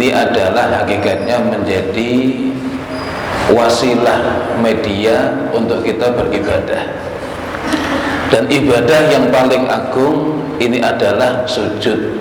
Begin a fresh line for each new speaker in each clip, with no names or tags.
ini adalah hakikatnya menjadi wasilah media untuk kita beribadah. Dan ibadah yang paling agung ini adalah sujud,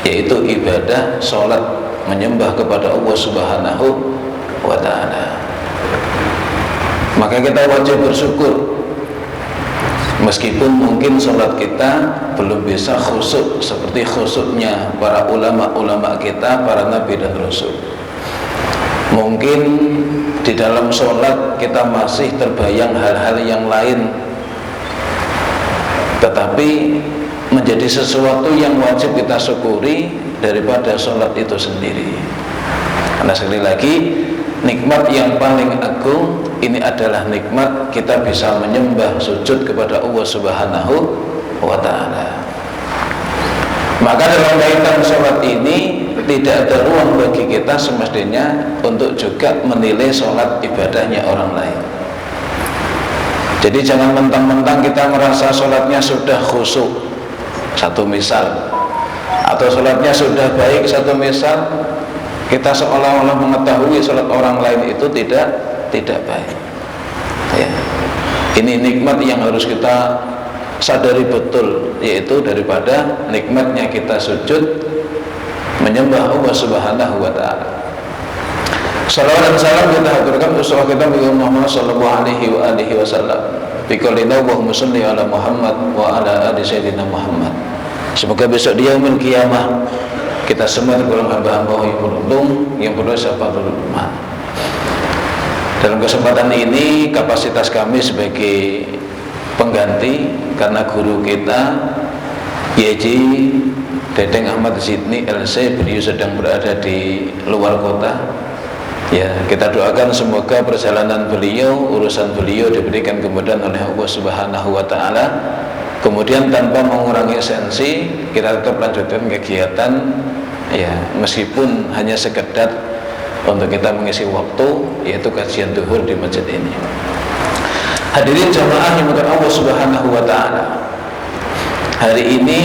yaitu ibadah sholat, menyembah kepada Allah Subhanahu wa ta'ala. Maka kita wajib bersyukur, meskipun mungkin sholat kita belum bisa khusyuk seperti khusyuknya para ulama-ulama kita, para nabi dan rasul. Mungkin di dalam sholat kita masih terbayang hal-hal yang lain, tetapi menjadi sesuatu yang wajib kita syukuri daripada sholat itu sendiri. Karena sekali lagi, nikmat yang paling agung ini adalah nikmat kita bisa menyembah, sujud kepada Allah Subhanahu wa ta'ala. Maka dalam kaitan sholat ini tidak ada ruang bagi kita semestinya untuk juga menilai sholat ibadahnya orang lain. Jadi jangan mentang-mentang kita merasa sholatnya sudah khusyuk, satu misal, atau sholatnya sudah baik, satu misal, kita seolah-olah mengetahui sholat orang lain itu tidak baik. Ya. Ini nikmat yang harus kita sadari betul, yaitu daripada nikmatnya kita sujud menyembah Allah Subhanahu wa ta'ala. Salawat dan salam kita haturkan uswah kita bagi Muhammad sallallahu alaihi wasallam. Biqaulina Allahumma shalli ala Muhammad wa ala ali sayyidina Muhammad. Semoga besok di yaumil qiyamah kita semua tergolong hamba-hamba yang beruntung, yang berdosa pada umat. Dalam kesempatan ini kapasitas kami sebagai pengganti karena guru kita YJ Dedeng Ahmad Zidni LC, beliau sedang berada di luar kota. Ya, kita doakan semoga perjalanan beliau, urusan beliau diberikan kemudahan oleh Allah Subhanahu wa ta'ala. Kemudian tanpa mengurangi esensi, kita tetap lanjutkan kegiatan, ya, meskipun hanya sekedar untuk kita mengisi waktu, yaitu kajian duhur di masjid ini. Hadirin jamaah yang dimuliakan Allah Subhanahu wa ta'ala, hari ini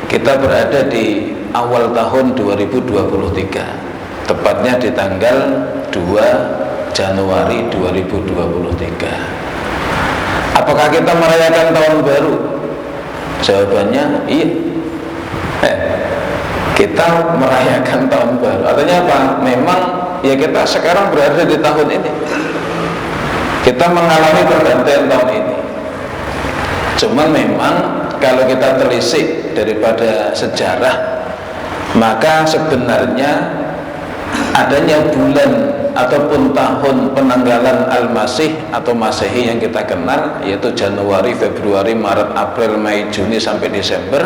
kita berada di awal tahun 2023, tepatnya di tanggal 2 Januari 2023. Apakah kita merayakan tahun baru? Jawabannya iya. Kita merayakan tahun baru. Artinya apa? Memang ya kita sekarang berada di tahun ini. Kita mengalami pergantian tahun ini. Cuman memang kalau kita telisik daripada sejarah, maka sebenarnya adanya bulan ataupun tahun penanggalan Al-Masih atau Masehi yang kita kenal, yaitu Januari, Februari, Maret, April, Mei, Juni sampai Desember,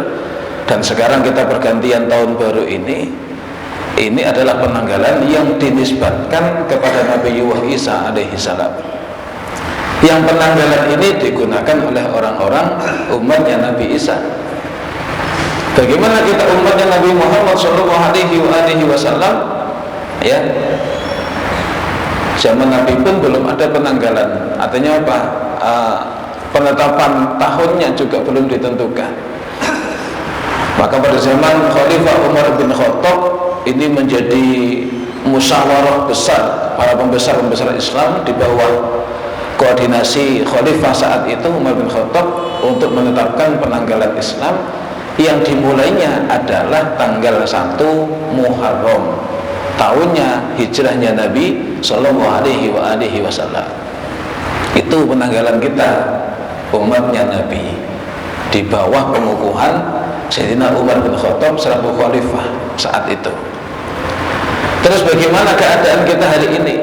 dan sekarang kita pergantian tahun baru ini adalah penanggalan yang dinisbatkan kepada Nabi Isa alaihi salam. Yang penanggalan ini digunakan oleh orang-orang umatnya Nabi Isa. Bagaimana kita umatnya Nabi Muhammad sallallahu alaihi wasallam? Ya, zaman Nabi pun belum ada penanggalan. Artinya apa? Penetapan tahunnya juga belum ditentukan. Maka pada zaman Khalifah Umar bin Khattab ini menjadi musyawarah besar para pembesar-pembesar Islam di bawah koordinasi Khalifah saat itu Umar bin Khattab untuk menetapkan penanggalan Islam yang dimulainya adalah tanggal 1 Muharram, tahunnya hijrahnya Nabi Sallallahu Alaihi Wasallam. Itu penanggalan kita umatnya Nabi di bawah pengukuhan Sayyidina Umar bin Khattab selaku khalifah saat itu. Terus bagaimana keadaan kita hari ini?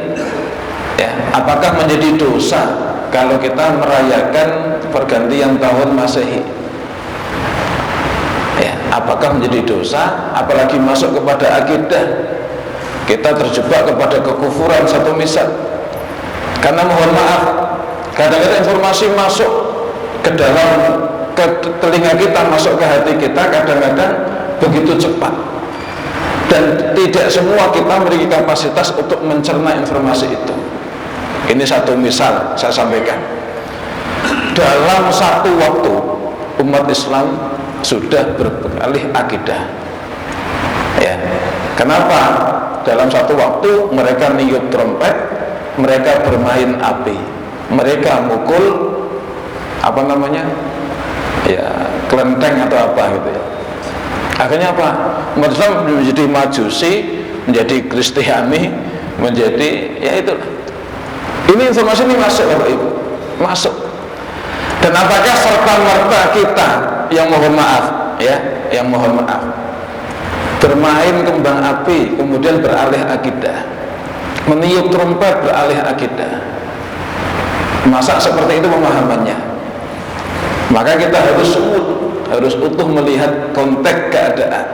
Ya, apakah menjadi dosa kalau kita merayakan pergantian tahun Masehi? Ya, apakah menjadi dosa? Apalagi masuk kepada akidah, kita terjebak kepada kekufuran satu misal. Karena mohon maaf, kadang-kadang informasi masuk ke dalam ke telinga kita, masuk ke hati kita kadang-kadang begitu cepat, dan tidak semua kita memiliki kapasitas untuk mencerna informasi itu. Ini satu misal saya sampaikan. Dalam satu waktu umat Islam sudah beralih akidah, ya, Kenapa? Dalam satu waktu mereka niup trompet, mereka bermain api, mereka mukul apa namanya, ya kelenteng atau apa gitu ya. Akhirnya apa? Umat Islam menjadi Majusi, menjadi Kristiani, menjadi ya itu. Ini informasi ini masuk Bapak Ibu, masuk. Dan apakah serta-merta kita yang mohon maaf ya, yang mohon maaf bermain kembang api kemudian beralih akidah, meniup trompet beralih akidah? Masa seperti itu pemahamannya? Maka kita harus utuh melihat konteks keadaan.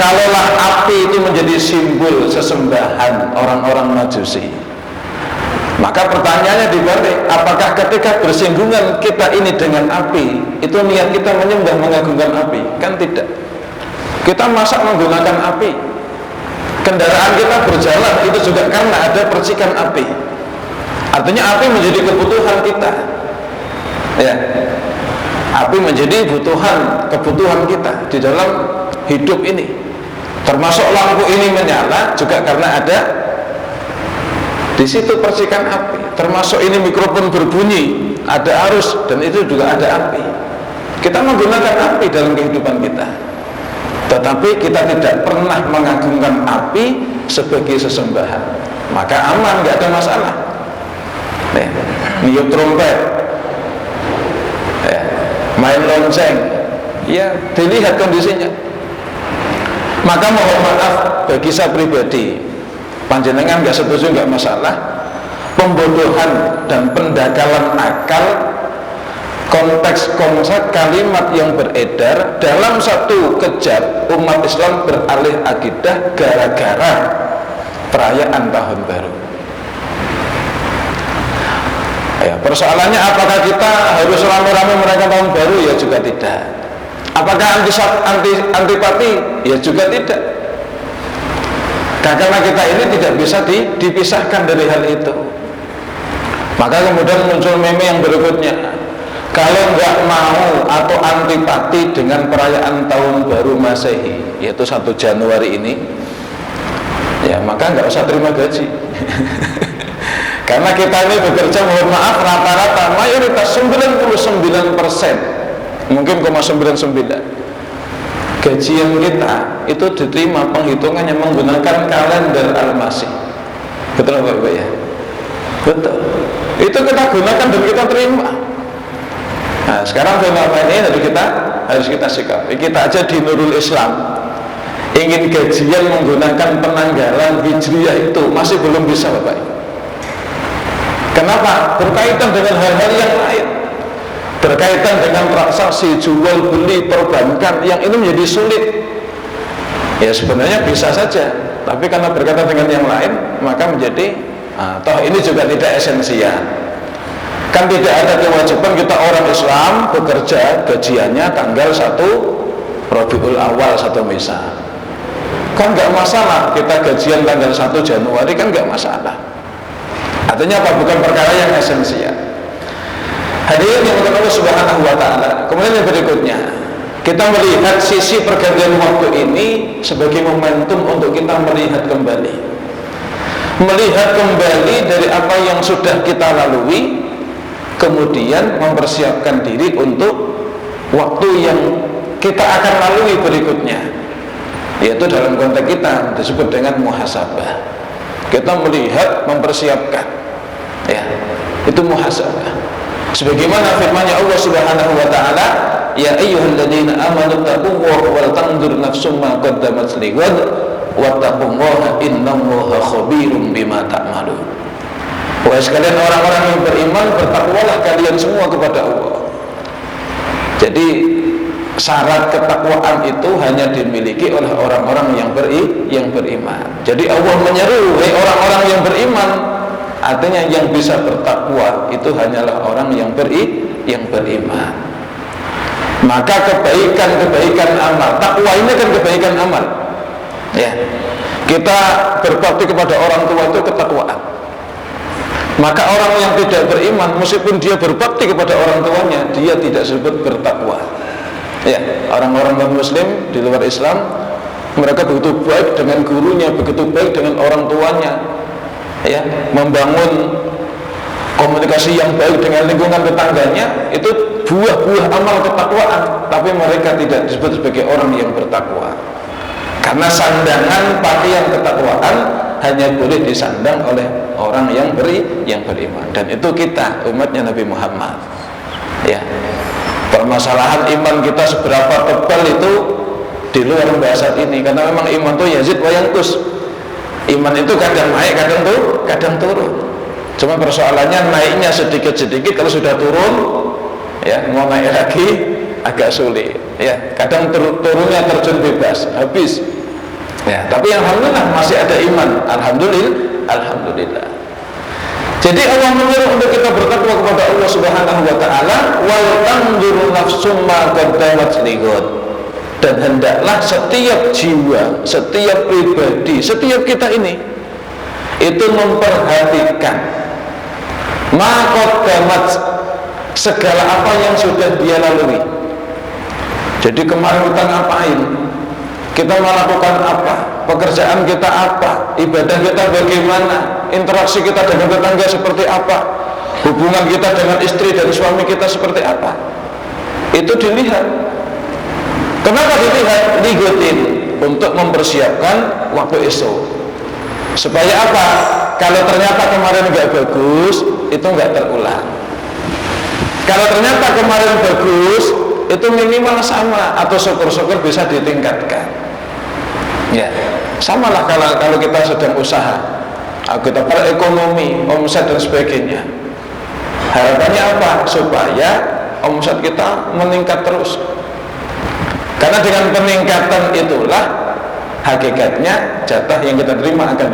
Kalaulah api itu menjadi simbol sesembahan orang-orang Majusi, maka pertanyaannya dibalik, apakah ketika bersinggungan kita ini dengan api, itu niat kita menyembah mengagungkan api? Kan tidak. Kita masa menggunakan api. Kendaraan kita berjalan itu juga karena ada percikan api. Artinya api menjadi kebutuhan kita. Ya. Api menjadi kebutuhan kita di dalam hidup ini. Termasuk lampu ini menyala juga karena ada di situ percikan api. Termasuk ini mikrofon berbunyi, ada arus dan itu juga ada api. Kita menggunakan api dalam kehidupan kita, tetapi kita tidak pernah mengagungkan api sebagai sesembahan. Maka aman, nggak ada masalah. Niup trompet, main lonceng, ya dilihat kondisinya. Maka mohon maaf bagi saya pribadi, panjenengan nggak setuju nggak masalah. Pembodohan dan pendangkalan akal, konteks konsep kalimat yang beredar dalam satu kejap umat Islam beralih akidah gara-gara perayaan tahun baru. Ya, persoalannya apakah kita harus rame-rame merayakan tahun baru? Ya juga tidak. Apakah antipati? Ya juga tidak. Karena kita ini tidak bisa dipisahkan dari hal itu. Maka kemudian muncul meme yang berikutnya, kalau nggak mau atau antipati dengan perayaan tahun baru Masehi, yaitu 1 Januari ini, ya maka nggak usah terima gaji. Karena kita ini bekerja, mohon maaf, rata-rata mayoritas 99%, mungkin 0,99, gajian kita itu diterima penghitungannya menggunakan kalender Al-Masih. Betul Bapak ya? Betul. Itu kita gunakan dan kita terima. Nah, sekarang fenomena ini harus kita sikapi. Kita aja di Nurul Islam ingin gajian menggunakan penanggalan Hijriyah itu masih belum bisa Bapak. Kenapa? Berkaitan dengan hal-hal yang lain, berkaitan dengan transaksi jual beli perbankan yang ini menjadi sulit. Ya sebenarnya bisa saja, tapi karena berkaitan dengan yang lain maka menjadi toh ini juga tidak esensial. Kan tidak ada kewajiban kita orang Islam bekerja gajiannya tanggal 1 Rabiul Awal 1 Mesa. Kan nggak masalah kita gajian tanggal 1 Januari, kan nggak masalah. Artinya apa? Bukan perkara yang esensial. Hadirin yang Allah Subhanahu wa taala. Kemudian yang berikutnya, kita melihat sisi pergantian waktu ini sebagai momentum untuk kita melihat kembali. Melihat kembali dari apa yang sudah kita lalui, kemudian mempersiapkan diri untuk waktu yang kita akan lalui berikutnya, yaitu dalam konteks kita disebut dengan muhasabah. Kita melihat, mempersiapkan, ya, itu muhasabah. Sebagaimana firman-Nya Allah Subhanahu wa taala, ya ayyuhalladzina amanu taqullaha wal tanzur nafsum ma qaddamat lighad wattaqullaha innallaha khabirum bima ta'malun. Wahai sekalian orang-orang yang beriman, bertakwalah kalian semua kepada Allah. Jadi syarat ketakwaan itu hanya dimiliki oleh orang-orang yang beriman. Jadi Allah menyeru orang-orang yang beriman, artinya yang bisa bertakwa itu hanyalah orang yang beriman. Maka kebaikan amal, takwa ini kan kebaikan amal. Ya, kita berbakti kepada orang tua itu ketakwaan. Maka orang yang tidak beriman, meskipun dia berbakti kepada orang tuanya, dia tidak disebut bertakwa. Ya, orang-orang non muslim di luar Islam Mereka begitu baik dengan gurunya, begitu baik dengan orang tuanya, ya, membangun komunikasi yang baik dengan lingkungan tetangganya. Itu buah-buah amal ketakwaan, tapi mereka tidak disebut sebagai orang yang bertakwa. Karena sandangan pakaian ketakwaan hanya boleh disandang oleh orang yang beriman. Dan itu kita, umatnya Nabi Muhammad, ya. Permasalahan iman kita seberapa tebal itu di luar bahasa ini, karena memang iman itu yazid wa yanqus. Iman itu kadang naik, kadang turun. Cuma persoalannya naiknya sedikit-sedikit, kalau sudah turun, ya, mau naik lagi agak sulit, ya. Kadang turunnya terjun bebas, habis, ya. Tapi alhamdulillah masih ada iman, alhamdulillah. Jadi Allah menyuruh untuk kita bertakwa kepada Allah Subhanahu wa taala, wal tanzuru nafsum ma qaddamat lighad. Dan hendaklah setiap jiwa, setiap pribadi, setiap kita ini itu memperhatikan ma qaddamat, segala apa yang sudah dia lalui. Jadi kemarin kita ngapain? Kita melakukan apa? Pekerjaan kita apa? Ibadah kita bagaimana? Interaksi kita dengan tetangga seperti apa? Hubungan kita dengan istri dan suami kita seperti apa? Itu dilihat. Kenapa dilihat? Ligotin, untuk mempersiapkan waktu esok. Supaya apa? Kalau ternyata kemarin nggak bagus, itu nggak terulang. Kalau ternyata kemarin bagus, itu minimal sama atau syukur-syukur bisa ditingkatkan. Ya, samalah kalau kita sedang usaha, kita berekonomi, omset dan sebagainya. Harapannya apa? Supaya omset kita meningkat terus. Karena dengan peningkatan itulah hakikatnya jatah yang kita terima akan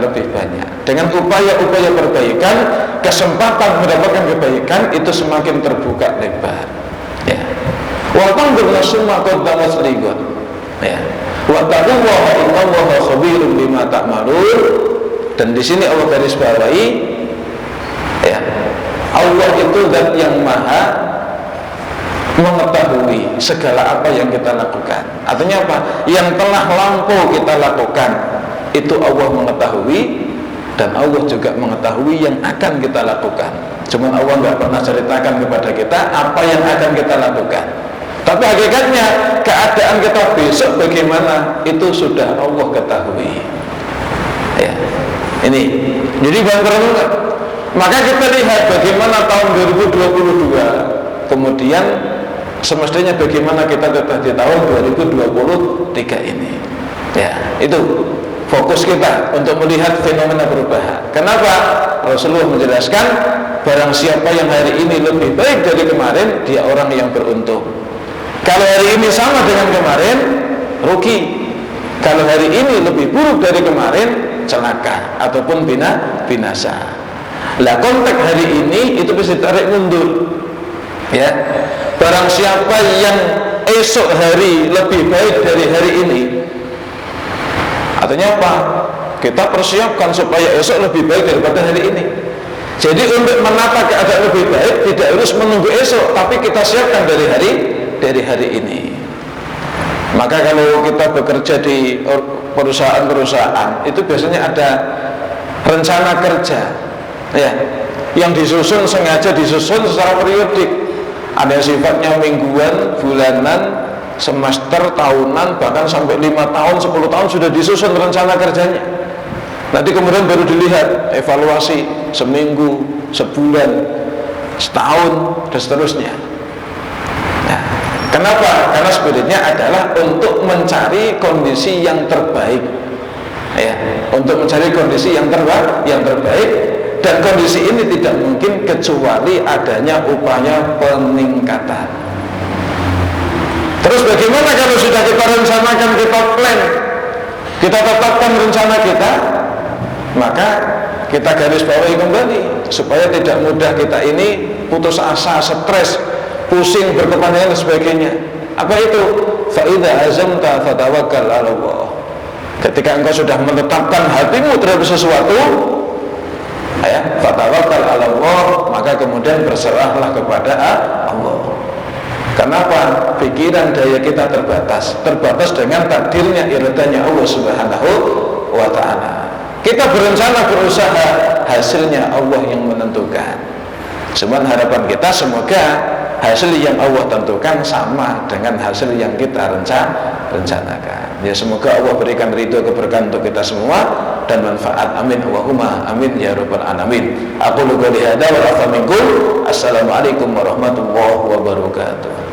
lebih banyak. Dengan upaya-upaya perbaikan, kesempatan mendapatkan kebaikan itu semakin terbuka lebar. Ya. Wa tanzur nafsum ma qaddamat lighad. Ya. Wa taqullaha innallaha khabirun bima ta'malun. Dan di sini Allah garis bawahi, ya, Allah itu zat yang maha mengetahui segala apa yang kita lakukan. Artinya apa? Yang telah lampau kita lakukan itu Allah mengetahui, dan Allah juga mengetahui yang akan kita lakukan. Cuman Allah nggak pernah ceritakan kepada kita apa yang akan kita lakukan. Tapi hakikatnya keadaan kita besok bagaimana itu sudah Allah ketahui. Ya. Ini. Jadi bangkrut. Maka kita lihat bagaimana tahun 2022. Kemudian semestinya bagaimana kita tetap di tahun 2023 ini. Ya, itu fokus kita untuk melihat fenomena perubahan. Kenapa? Rasulullah menjelaskan, barang siapa yang hari ini lebih baik dari kemarin, dia orang yang beruntung. Kalau hari ini sama dengan kemarin, rugi. Kalau hari ini lebih buruk dari kemarin, celaka ataupun binasa. Lah konteks hari ini itu bisa ditarik mundur. Ya. Barang siapa yang esok hari lebih baik dari hari ini, artinya apa? Kita persiapkan supaya esok lebih baik daripada hari ini. Jadi untuk menata keadaan lebih baik tidak harus menunggu esok, tapi kita siapkan dari hari ini. Maka kalau kita bekerja di perusahaan-perusahaan, itu biasanya ada rencana kerja, ya, yang disusun, sengaja disusun secara periodik. Ada yang sifatnya mingguan, bulanan, semester, tahunan, bahkan sampai 5 tahun, 10 tahun sudah disusun rencana kerjanya. Nanti kemudian baru dilihat evaluasi seminggu, sebulan, setahun, dan seterusnya. Nah, kenapa? Karena sebenarnya adalah untuk mencari kondisi yang terbaik, ya, untuk mencari kondisi yang terbaik. Dan kondisi ini tidak mungkin kecuali adanya upaya peningkatan. Terus bagaimana kalau sudah kita rencanakan, kita plan, kita tetapkan rencana kita, maka kita garis bawahi kembali supaya tidak mudah kita ini putus asa, stres, pusing, berkepanjangan dan sebagainya. Apa itu? Fa idza azamta fatawakkal 'ala Allah. Ketika engkau sudah menetapkan hatimu terhadap sesuatu, ya, fatawakkal 'ala Allah, maka kemudian berserahlah kepada Allah. Kenapa? Pikiran daya kita terbatas dengan takdirnya, iradanya Allah Subhanahu wa ta'ala. Kita berencana, berusaha, hasilnya Allah yang menentukan. Cuman harapan kita semoga hasil yang Allah tentukan sama dengan hasil yang kita rencanakan. Ya, semoga Allah berikan ridho keberkahan untuk kita semua dan manfaat. Amin Allahumma amin ya rabbal alamin. Aku qouli hadza wa afa minkum. Assalamualaikum warahmatullahi wabarakatuh.